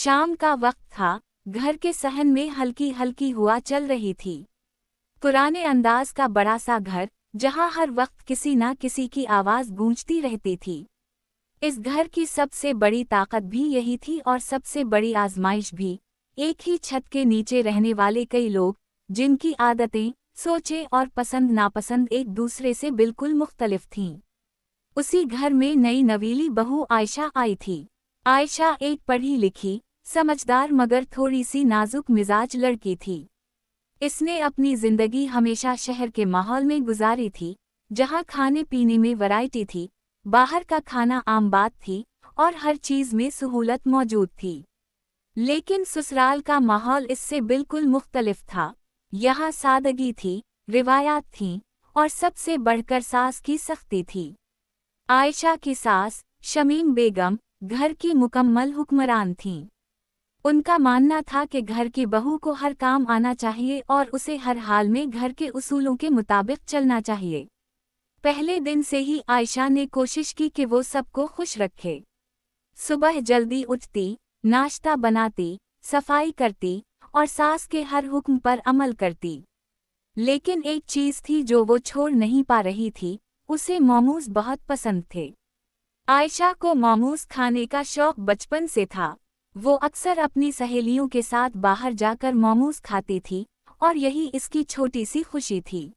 शाम का वक्त था, घर के सहन में हल्की हल्की हवा चल रही थी। पुराने अंदाज का बड़ा सा घर, जहां हर वक्त किसी ना किसी की आवाज गूंजती रहती थी। इस घर की सबसे बड़ी ताकत भी यही थी और सबसे बड़ी आजमाइश भी। एक ही छत के नीचे रहने वाले कई लोग, जिनकी आदतें, सोचें और पसंद नापसंद एक दूसरे से बिल्कुल मुख्तलिफ थीं। उसी घर में नई नवीली बहू आयशा आई थी। आयशा एक पढ़ी लिखी, समझदार मगर थोड़ी सी नाजुक मिजाज लड़की थी। इसने अपनी जिंदगी हमेशा शहर के माहौल में गुजारी थी, जहां खाने पीने में वैरायटी थी, बाहर का खाना आम बात थी और हर चीज में सहूलत मौजूद थी। लेकिन ससुराल का माहौल इससे बिल्कुल मुख्तलिफ था। यहाँ सादगी थी, रिवायात थीं और सबसे बढ़कर सास की सख्ती थी। आयशा की सास, शमीम बेगम, घर की मुकम्मल हुक्मरान थीं। उनका मानना था कि घर की बहू को हर काम आना चाहिए और उसे हर हाल में घर के उसूलों के मुताबिक चलना चाहिए। पहले दिन से ही आयशा ने कोशिश की कि वो सबको खुश रखे। सुबह जल्दी उठती, नाश्ता बनाती, सफाई करती और सास के हर हुक्म पर अमल करती। लेकिन एक चीज थी जो वो छोड़ नहीं पा रही थी, उसे मोमोज बहुत पसंद थे। आयशा को मोमोज खाने का शौक बचपन से था। वो अक्सर अपनी सहेलियों के साथ बाहर जाकर मोमोज खाती थी और यही इसकी छोटी सी खुशी थी।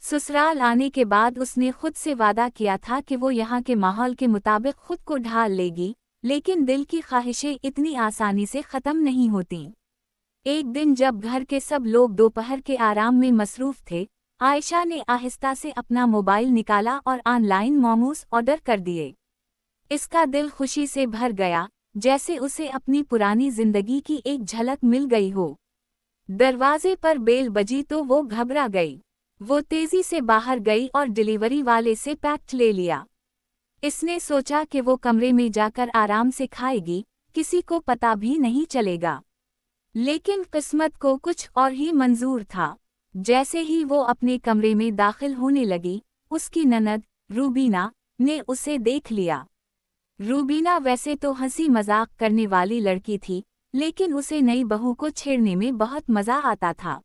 ससुराल आने के बाद उसने खुद से वादा किया था कि वो यहाँ के माहौल के मुताबिक खुद को ढाल लेगी, लेकिन दिल की ख्वाहिशें इतनी आसानी से ख़त्म नहीं होतीं। एक दिन जब घर के सब लोग दोपहर के आराम में मसरूफ़ थे, आयशा ने आहिस्ता से अपना मोबाइल निकाला और ऑनलाइन मोमोज ऑर्डर कर दिए। इसका दिल खुशी से भर गया, जैसे उसे अपनी पुरानी जिंदगी की एक झलक मिल गई हो। दरवाजे पर बेल बजी तो वो घबरा गई। वो तेजी से बाहर गई और डिलीवरी वाले से पैकेट ले लिया। इसने सोचा कि वो कमरे में जाकर आराम से खाएगी, किसी को पता भी नहीं चलेगा। लेकिन किस्मत को कुछ और ही मंजूर था। जैसे ही वो अपने कमरे में दाखिल होने लगी, उसकी ननद, रूबीना, ने उसे देख लिया। रूबीना वैसे तो हंसी मजाक करने वाली लड़की थी, लेकिन उसे नई बहू को छेड़ने में बहुत मजा आता था।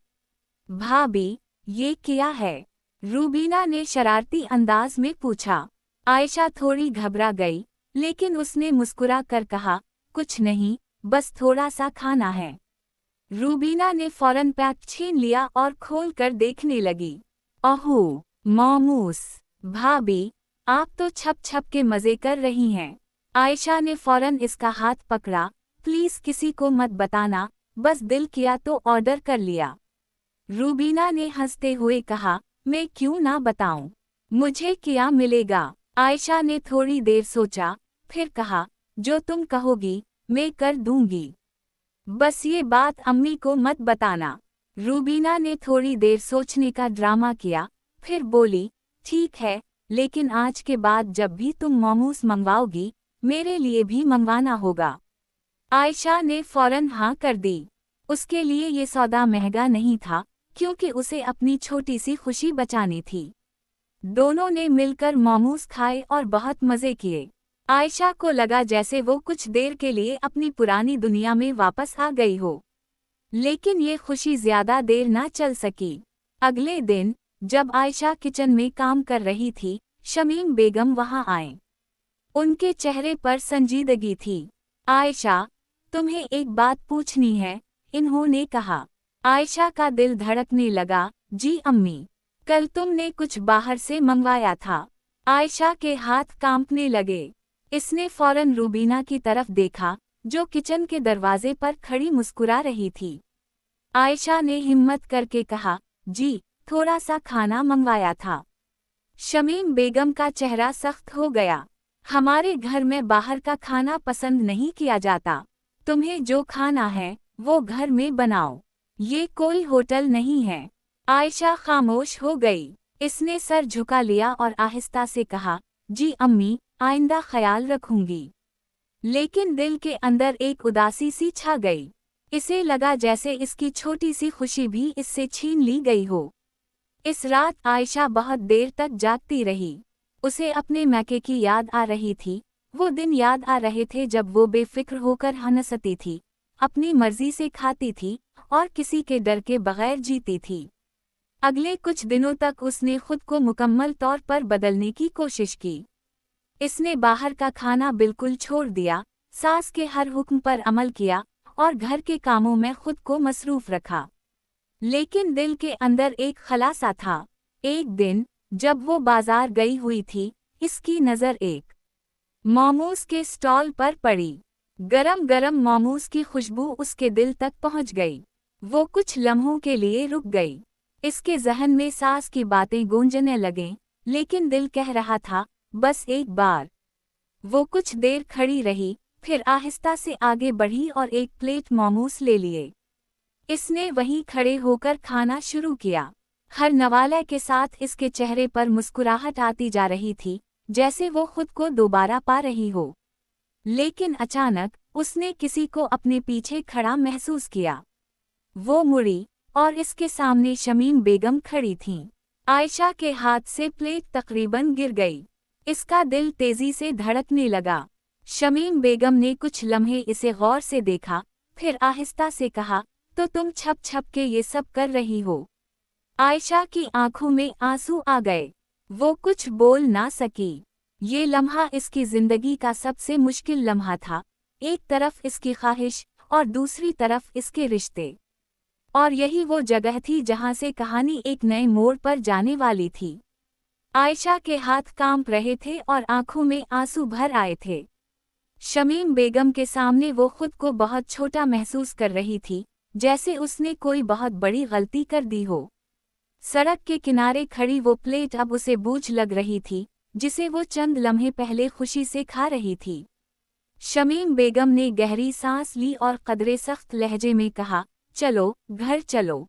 भाभी, ये क्या है? रूबीना ने शरारती अंदाज में पूछा। आयशा थोड़ी घबरा गई, लेकिन उसने मुस्कुरा कर कहा, कुछ नहीं, बस थोड़ा सा खाना है। रूबीना ने फौरन पैक छीन लिया और खोल कर देखने लगी। ओहो, मोमोस! भाभी, आप तो छप छप के मजे कर रही हैं। आयशा ने फौरन इसका हाथ पकड़ा। प्लीज किसी को मत बताना, बस दिल किया तो ऑर्डर कर लिया। रूबीना ने हंसते हुए कहा, मैं क्यों ना बताऊं, मुझे क्या मिलेगा? आयशा ने थोड़ी देर सोचा, फिर कहा, जो तुम कहोगी, मैं कर दूंगी। बस ये बात अम्मी को मत बताना। रूबीना ने थोड़ी देर सोचने का ड्रामा किया, फिर बोली, ठीक है, लेकिन आज के बाद जब भी तुम मोमोस मंगवाओगी, मेरे लिए भी मंगवाना होगा। आयशा ने फौरन हाँ कर दी। उसके लिए ये सौदा महंगा नहीं था, क्योंकि उसे अपनी छोटी सी खुशी बचानी थी। दोनों ने मिलकर मोमोस खाए और बहुत मजे किए। आयशा को लगा जैसे वो कुछ देर के लिए अपनी पुरानी दुनिया में वापस आ गई हो। लेकिन ये खुशी ज्यादा देर ना चल सकी। अगले दिन, जब आयशा किचन में काम कर रही थी, शमीम बेगम वहां आए। उनके चेहरे पर संजीदगी थी। आयशा, तुम्हें एक बात पूछनी है, इन्होंने कहा। आयशा का दिल धड़कने लगा। जी अम्मी, कल तुमने कुछ बाहर से मंगवाया था। आयशा के हाथ कांपने लगे। इसने फौरन रूबीना की तरफ देखा, जो किचन के दरवाजे पर खड़ी मुस्कुरा रही थी। आयशा ने हिम्मत करके कहा, जी, थोड़ा सा खाना मंगवाया था। शमीम बेगम का चेहरा सख्त हो गया। हमारे घर में बाहर का खाना पसंद नहीं किया जाता। तुम्हें जो खाना है, वो घर में बनाओ। ये कोई होटल नहीं है। आयशा खामोश हो गई। इसने सर झुका लिया और आहिस्ता से कहा, जी अम्मी, आइंदा ख्याल रखूंगी। लेकिन दिल के अंदर एक उदासी सी छा गई। इसे लगा जैसे इसकी छोटी सी खुशी भी इससे छीन ली गई हो। इस रात आयशा बहुत देर तक जागती रही। उसे अपने मैके की याद आ रही थी, वो दिन याद आ रहे थे जब वो बेफिक्र होकर हंसती थी, अपनी मर्जी से खाती थी और किसी के डर के बगैर जीती थी। अगले कुछ दिनों तक उसने खुद को मुकम्मल तौर पर बदलने की कोशिश की। इसने बाहर का खाना बिल्कुल छोड़ दिया, सास के हर हुक्म पर अमल किया और घर के कामों में खुद को मसरूफ रखा। लेकिन दिल के अंदर एक खलासा था। एक दिन जब वो बाजार गई हुई थी, इसकी नज़र एक मोमोज के स्टॉल पर पड़ी। गरम गरम मोमोज की खुशबू उसके दिल तक पहुंच गई। वो कुछ लम्हों के लिए रुक गई। इसके जहन में सास की बातें गूंजने लगें, लेकिन दिल कह रहा था, बस एक बार। वो कुछ देर खड़ी रही, फिर आहिस्ता से आगे बढ़ी और एक प्लेट मोमोज ले लिए। इसने वहीं खड़े होकर खाना शुरू किया। हर नवाले के साथ इसके चेहरे पर मुस्कुराहट आती जा रही थी, जैसे वो खुद को दोबारा पा रही हो। लेकिन अचानक उसने किसी को अपने पीछे खड़ा महसूस किया। वो मुड़ी और इसके सामने शमीम बेगम खड़ी थीं। आयशा के हाथ से प्लेट तकरीबन गिर गई। इसका दिल तेजी से धड़कने लगा। शमीम बेगम ने कुछ लम्हे इसे गौर से देखा, फिर आहिस्ता से कहा, तो तुम छप छप के ये सब कर रही हो। आयशा की आंखों में आंसू आ गए। वो कुछ बोल ना सकी। ये लम्हा इसकी जिंदगी का सबसे मुश्किल लम्हा था। एक तरफ इसकी ख्वाहिश और दूसरी तरफ इसके रिश्ते। और यही वो जगह थी जहां से कहानी एक नए मोड़ पर जाने वाली थी। आयशा के हाथ कांप रहे थे और आंखों में आंसू भर आए थे। शमीम बेगम के सामने वो खुद को बहुत छोटा महसूस कर रही थी, जैसे उसने कोई बहुत बड़ी गलती कर दी हो। सड़क के किनारे खड़ी वो प्लेट अब उसे बोझ लग रही थी, जिसे वो चंद लम्हे पहले खुशी से खा रही थी। शमीम बेगम ने गहरी सांस ली और कदरे सख्त लहजे में कहा, चलो, घर चलो।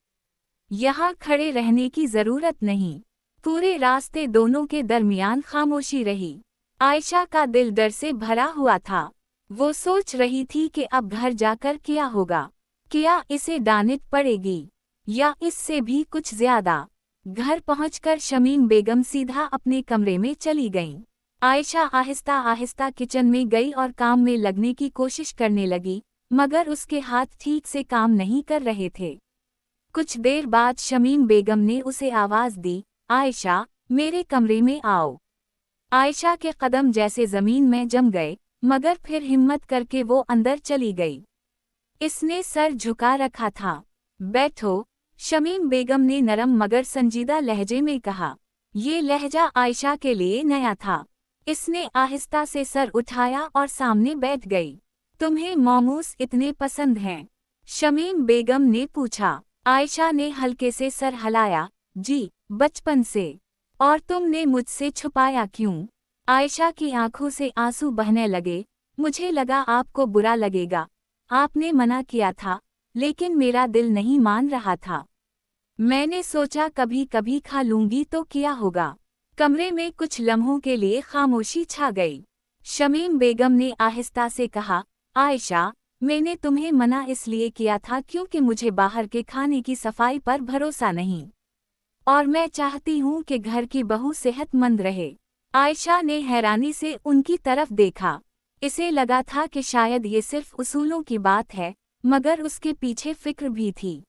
यहाँ खड़े रहने की जरूरत नहीं। पूरे रास्ते दोनों के दरमियान खामोशी रही। आयशा का दिल डर से भरा हुआ था। वो सोच रही थी कि अब घर जाकर क्या होगा। क्या इसे डांट पड़ेगी या इससे भी कुछ ज्यादा। घर पहुंचकर शमीम बेगम सीधा अपने कमरे में चली गईं। आयशा आहिस्ता आहिस्ता किचन में गई और काम में लगने की कोशिश करने लगी, मगर उसके हाथ ठीक से काम नहीं कर रहे थे। कुछ देर बाद शमीम बेगम ने उसे आवाज दी, आयशा, मेरे कमरे में आओ। आयशा के कदम जैसे जमीन में जम गए, मगर फिर हिम्मत करके वो अंदर चली गई। इसने सर झुका रखा था। बैठो, शमीम बेगम ने नरम मगर संजीदा लहजे में कहा। ये लहजा आयशा के लिए नया था। इसने आहिस्ता से सर उठाया और सामने बैठ गई। तुम्हें मोमोज इतने पसंद हैं? शमीम बेगम ने पूछा। आयशा ने हल्के से सर हिलाया, जी, बचपन से। और तुमने मुझसे छुपाया क्यों? आयशा की आंखों से आंसू बहने लगे। मुझे लगा आपको बुरा लगेगा। आपने मना किया था, लेकिन मेरा दिल नहीं मान रहा था। मैंने सोचा कभी कभी खा लूंगी तो क्या होगा। कमरे में कुछ लम्हों के लिए खामोशी छा गई। शमीम बेगम ने आहिस्ता से कहा, आयशा, मैंने तुम्हें मना इसलिए किया था क्योंकि मुझे बाहर के खाने की सफाई पर भरोसा नहीं, और मैं चाहती हूँ कि घर की बहू सेहतमंद रहे। आयशा ने हैरानी से उनकी तरफ देखा। इसे लगा था कि शायद ये सिर्फ उसूलों की बात है, मगर उसके पीछे फिक्र भी थी।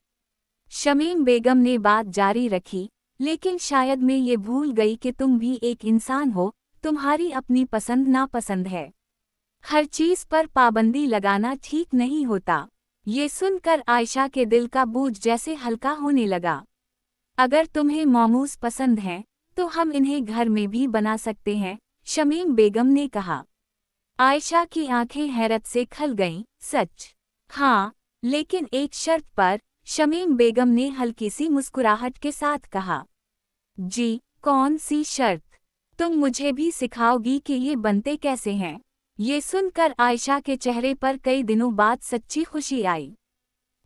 शमीम बेगम ने बात जारी रखी, लेकिन शायद मैं ये भूल गई कि तुम भी एक इंसान हो, तुम्हारी अपनी पसंद नापसंद है। हर चीज पर पाबंदी लगाना ठीक नहीं होता। ये सुनकर आयशा के दिल का बोझ जैसे हल्का होने लगा। अगर तुम्हें मोमोज पसंद हैं, तो हम इन्हें घर में भी बना सकते हैं, शमीम बेगम ने कहा। आयशा की आंखें हैरत से खल गईं। सच? हाँ, लेकिन एक शर्त पर, शमीम बेगम ने हल्की सी मुस्कुराहट के साथ कहा। जी, कौन सी शर्त? तुम मुझे भी सिखाओगी कि ये बनते कैसे हैं? ये सुनकर आयशा के चेहरे पर कई दिनों बाद सच्ची खुशी आई।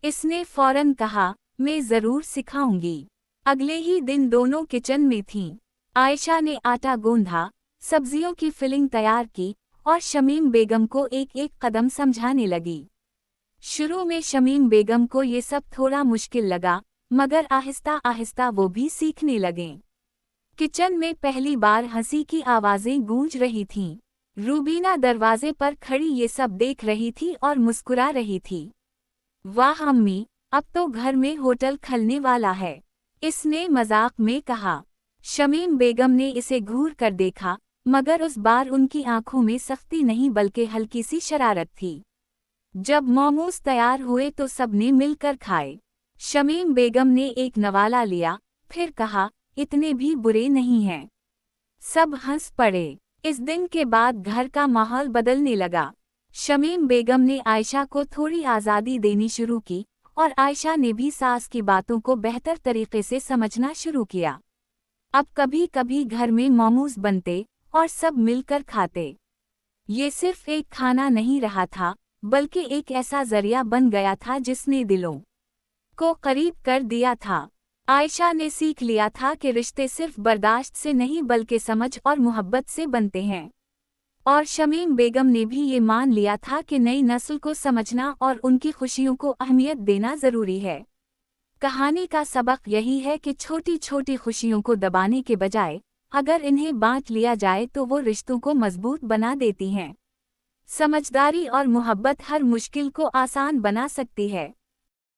इसने फौरन कहा, मैं जरूर सिखाऊंगी। अगले ही दिन दोनों किचन में थीं। आयशा ने आटा गूंधा, सब्जियों की फिलिंग तैयार की और शमीम बेगम को एक एक कदम समझाने लगी। शुरू में शमीम बेगम को ये सब थोड़ा मुश्किल लगा, मगर आहिस्ता आहिस्ता वो भी सीखने लगें। किचन में पहली बार हंसी की आवाजें गूंज रही थीं। रूबीना दरवाजे पर खड़ी ये सब देख रही थी और मुस्कुरा रही थी। वाह अम्मी, अब तो घर में होटल खलने वाला है, इसने मजाक में कहा। शमीम बेगम ने इसे घूर कर देखा, मगर उस बार उनकी आंखों में सख्ती नहीं बल्कि हल्की सी शरारत थी। जब मोमोज तैयार हुए तो सबने मिलकर खाए। शमीम बेगम ने एक नवाला लिया, फिर कहा, इतने भी बुरे नहीं हैं। सब हंस पड़े। इस दिन के बाद घर का माहौल बदलने लगा। शमीम बेगम ने आयशा को थोड़ी आज़ादी देनी शुरू की और आयशा ने भी सास की बातों को बेहतर तरीके से समझना शुरू किया। अब कभी कभी घर में मोमोज बनते और सब मिलकर खाते। ये सिर्फ एक खाना नहीं रहा था, बल्कि एक ऐसा जरिया बन गया था जिसने दिलों को करीब कर दिया था। आयशा ने सीख लिया था कि रिश्ते सिर्फ बर्दाश्त से नहीं बल्कि समझ और मोहब्बत से बनते हैं। और शमीम बेगम ने भी ये मान लिया था कि नई नस्ल को समझना और उनकी खुशियों को अहमियत देना ज़रूरी है। कहानी का सबक यही है कि छोटी छोटी खुशियों को दबाने के बजाय अगर इन्हें बांट लिया जाए तो वो रिश्तों को मजबूत बना देती हैं। समझदारी और मोहब्बत हर मुश्किल को आसान बना सकती है।